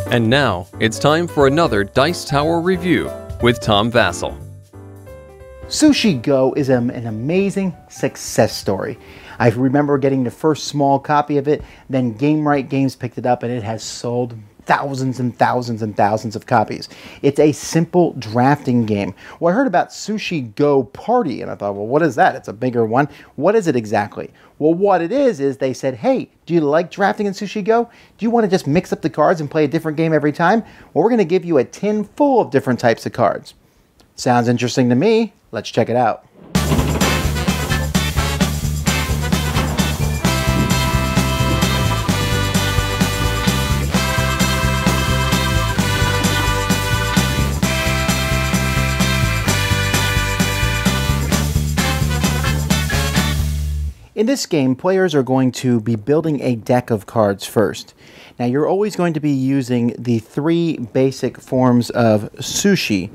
And now, it's time for another Dice Tower review with Tom Vasel. Sushi Go is an amazing success story. I remember getting the first small copy of it, then Game Right Games picked it up, and it has sold thousands and thousands and thousands of copies. It's a simple drafting game. Well, I heard about Sushi Go Party, and I thought, well, what is that? It's a bigger one. What is it exactly? Well, what it is they said, hey, do you like drafting in Sushi Go? Do you want to just mix up the cards and play a different game every time? Well, we're going to give you a tin full of different types of cards. Sounds interesting to me. Let's check it out. In this game, players are going to be building a deck of cards first. Now, you're always going to be using the three basic forms of sushi,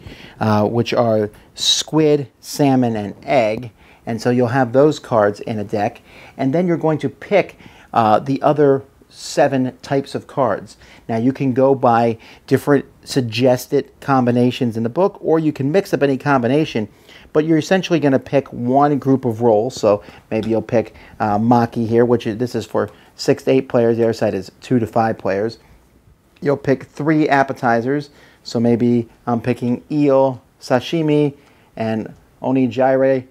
which are squid, salmon, and egg. And so you'll have those cards in a deck. And then you're going to pick the other 7 types of cards. Now, you can go by different suggested combinations in the book, or you can mix up any combination. But you're essentially going to pick one group of roles. So maybe you'll pick maki here, this is for 6 to 8 players. The other side is 2 to 5 players. You'll pick 3 appetizers. So maybe I'm picking eel, sashimi, and onigiri.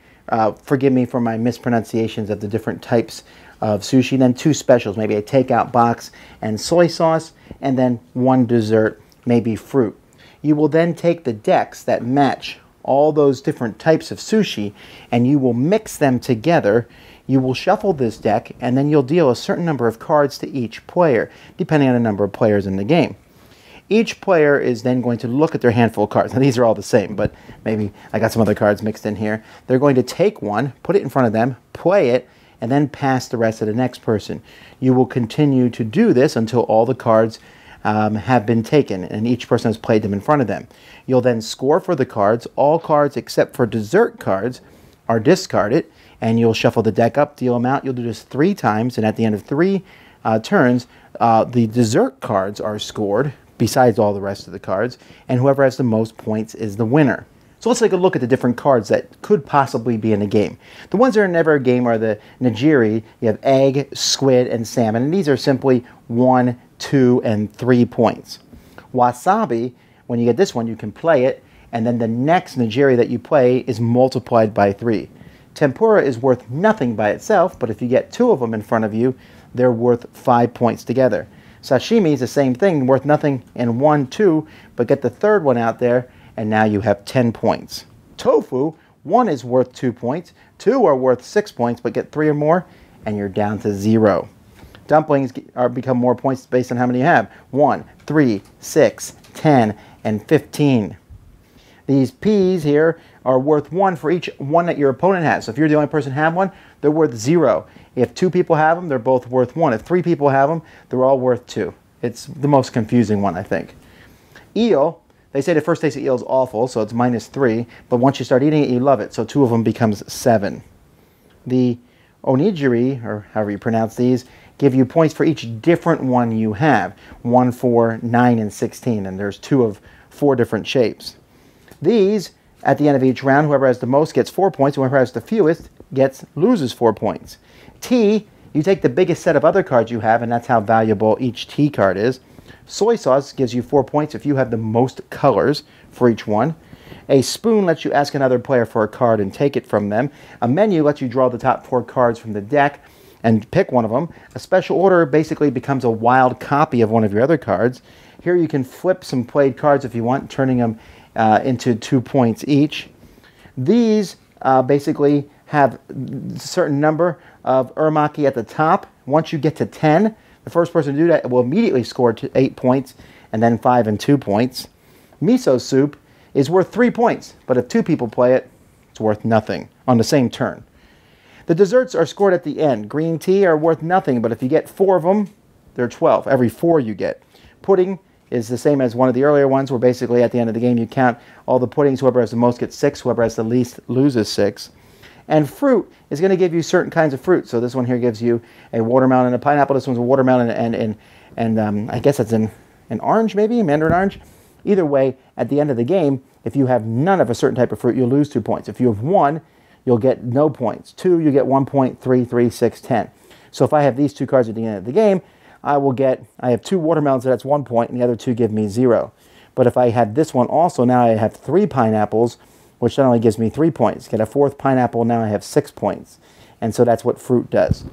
Forgive me for my mispronunciations of the different types of sushi. Then 2 specials, maybe a takeout box and soy sauce, and then 1 dessert, maybe fruit. You will then take the decks that match all those different types of sushi, and you will mix them together. You will shuffle this deck, and then you'll deal a certain number of cards to each player, depending on the number of players in the game. Each player is then going to look at their handful of cards. Now, these are all the same, but maybe I got some other cards mixed in here. They're going to take one, put it in front of them, play it, and then pass the rest to the next person. You will continue to do this until all the cards have been taken, and each person has played them in front of them. You'll then score for the cards. All cards except for dessert cards are discarded, and you'll shuffle the deck up, deal them out. You'll do this 3 times, and at the end of 3 turns, the dessert cards are scored, besides all the rest of the cards, and whoever has the most points is the winner. So let's take a look at the different cards that could possibly be in a game. The ones that are never a game are the nigiri. You have egg, squid, and salmon, and these are simply 1, 2, and 3 points. Wasabi, when you get this one, you can play it, and then the next nigiri that you play is multiplied by 3. Tempura is worth nothing by itself, but if you get 2 of them in front of you, they're worth 5 points together. Sashimi is the same thing, worth nothing in 1, 2, but get the third one out there, and now you have 10 points. Tofu, 1 is worth 2 points, 2 are worth 6 points, but get 3 or more, and you're down to 0. Dumplings become more points based on how many you have. 1, 3, 6, 10, and 15. These peas here are worth 1 for each one that your opponent has. So if you're the only person who have one, they're worth 0. If 2 people have them, they're both worth 1. If 3 people have them, they're all worth 2. It's the most confusing one, I think. Eel, they say the first taste of eel is awful, so it's -3. But once you start eating it, you love it. So 2 of them becomes 7. The onigiri, or however you pronounce these, give you points for each different one you have. 1, 4, 9, and 16. And there's 2 of 4 different shapes. These, at the end of each round, whoever has the most gets 4 points. Whoever has the fewest loses 4 points. Tea, you take the biggest set of other cards you have, and that's how valuable each tea card is. Soy sauce gives you 4 points if you have the most colors for each one. A spoon lets you ask another player for a card and take it from them. A menu lets you draw the top 4 cards from the deck and pick one of them. A special order basically becomes a wild copy of one of your other cards. Here you can flip some played cards if you want, turning them into 2 points each. These basically have a certain number of urmaki at the top. Once you get to 10, the first person to do that will immediately score to 8 points, and then 5 and 2 points. Miso soup is worth 3 points, but if 2 people play it, it's worth nothing on the same turn. The desserts are scored at the end. Green tea are worth nothing, but if you get 4 of them, they're 12. Every 4 you get. Pudding is the same as one of the earlier ones, where basically at the end of the game you count all the puddings. Whoever has the most gets 6. Whoever has the least loses 6. And fruit is going to give you certain kinds of fruit. So this one here gives you a watermelon and a pineapple. This one's a watermelon and I guess that's an orange, maybe, mandarin orange. Either way, at the end of the game, if you have none of a certain type of fruit, you'll lose 2 points. If you have 1, you'll get no points. 2, you get 1 point, 3, 3, 6, 10. So if I have these 2 cards at the end of the game, I have 2 watermelons, so that's 1 point, and the other 2 give me 0. But if I had this one also, now I have 3 pineapples, which not only gives me 3 points. Get a 4th pineapple, now I have 6 points. And so that's what fruit does.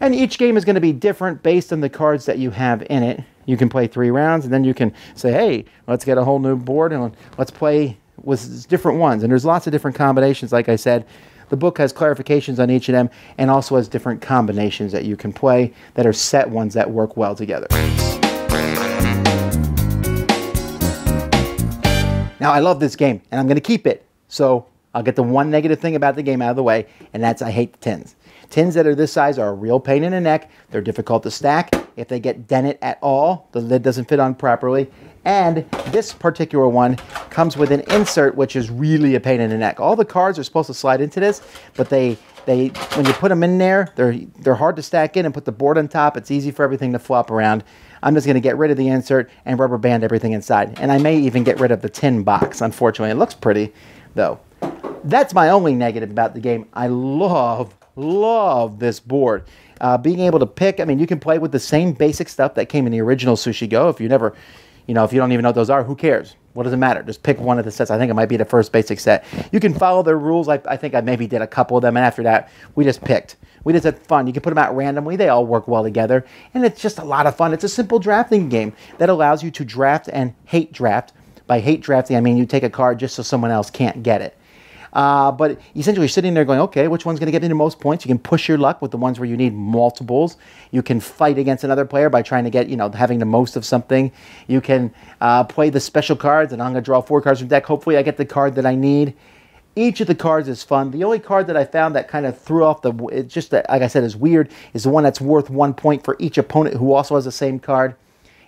And each game is going to be different based on the cards that you have in it. You can play 3 rounds, and then you can say, hey, let's get a whole new board, and let's play with different ones. And there's lots of different combinations, like I said. The book has clarifications on each of them, and also has different combinations that you can play that are set ones that work well together. Now, I love this game, and I'm going to keep it. So I'll get the one negative thing about the game out of the way, and that's I hate the tins. Tins that are this size are a real pain in the neck. They're difficult to stack. If they get dented at all, the lid doesn't fit on properly. And this particular one comes with an insert, which is really a pain in the neck. All the cards are supposed to slide into this, but when you put them in there, they're hard to stack in and put the board on top. It's easy for everything to flop around. I'm just going to get rid of the insert and rubber band everything inside. And I may even get rid of the tin box, unfortunately. It looks pretty, though. That's my only negative about the game. I love this board. Being able to pick, I mean, you can play with the same basic stuff that came in the original Sushi Go. If you never, if you don't even know what those are, who cares? What does it matter? Just pick one of the sets. I think it might be the first basic set. You can follow their rules. I think I maybe did a couple of them, and after that, we just picked. We just had fun. You can put them out randomly. They all work well together, and it's just a lot of fun. It's a simple drafting game that allows you to draft and hate draft. By hate drafting, I mean you take a card just so someone else can't get it. But essentially you're sitting there going, okay, which one's going to get me the most points? You can push your luck with the ones where you need multiples. You can fight against another player by trying to get, having the most of something. You can play the special cards, and I'm going to draw 4 cards from deck. Hopefully I get the card that I need. Each of the cards is fun. The only card that I found that kind of threw off like I said, is weird, is the one that's worth 1 point for each opponent who also has the same card.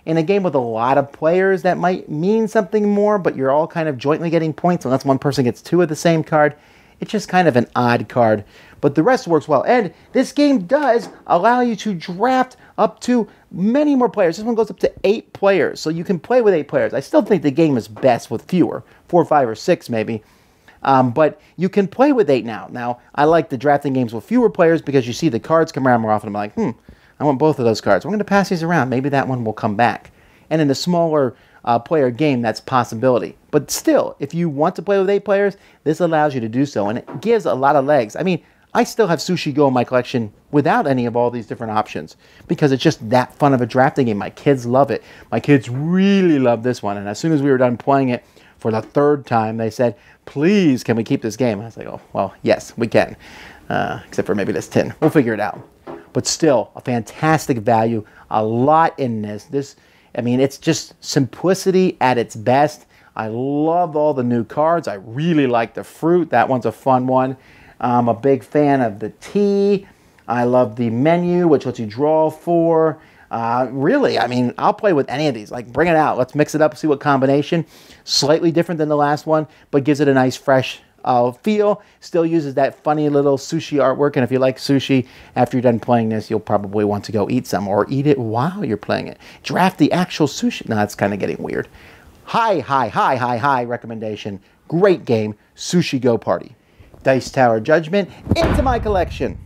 In a game with a lot of players, that might mean something more, but you're all kind of jointly getting points unless one person gets 2 of the same card. It's just kind of an odd card, but the rest works well. And this game does allow you to draft up to many more players. This one goes up to 8 players, so you can play with 8 players. I still think the game is best with fewer, 4, 5, or 6 maybe. But you can play with 8 now. Now, I like the drafting games with fewer players because you see the cards come around more often. I'm like, I want both of those cards. We're going to pass these around. Maybe that one will come back. And in a smaller player game, that's a possibility. But still, if you want to play with 8 players, this allows you to do so. And it gives a lot of legs. I mean, I still have Sushi Go in my collection without any of all these different options because it's just that fun of a drafting game. My kids love it. My kids really love this one. And as soon as we were done playing it for the 3rd time, they said, please, can we keep this game? I was like, oh, well, yes, we can. Except for maybe this tin. We'll figure it out. But still, a fantastic value, a lot in this. It's just simplicity at its best. I love all the new cards. I really like the fruit. That one's a fun one. I'm a big fan of the tea. I love the menu, which lets you draw 4. Really, I'll play with any of these. Like, bring it out. Let's mix it up, see what combination. Slightly different than the last one, but gives it a nice, fresh feel. Still uses that funny little sushi artwork, and if you like sushi, after you're done playing this, you'll probably want to go eat some, or eat it while you're playing it. Draft the actual sushi. No, it's kind of getting weird. High recommendation. Great game, Sushi Go Party. Dice Tower Judgment into my collection.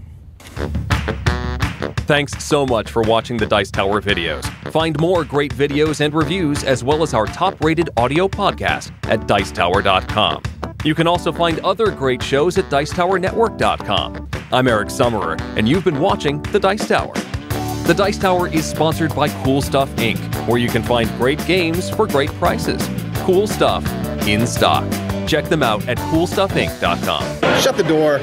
Thanks so much for watching the Dice Tower videos. Find more great videos and reviews, as well as our top-rated audio podcast at Dicetower.com. You can also find other great shows at Dicetowernetwork.com. I'm Eric Summerer, and you've been watching The Dice Tower. The Dice Tower is sponsored by Cool Stuff Inc., where you can find great games for great prices. Cool stuff in stock. Check them out at CoolStuffInc.com. Shut the door.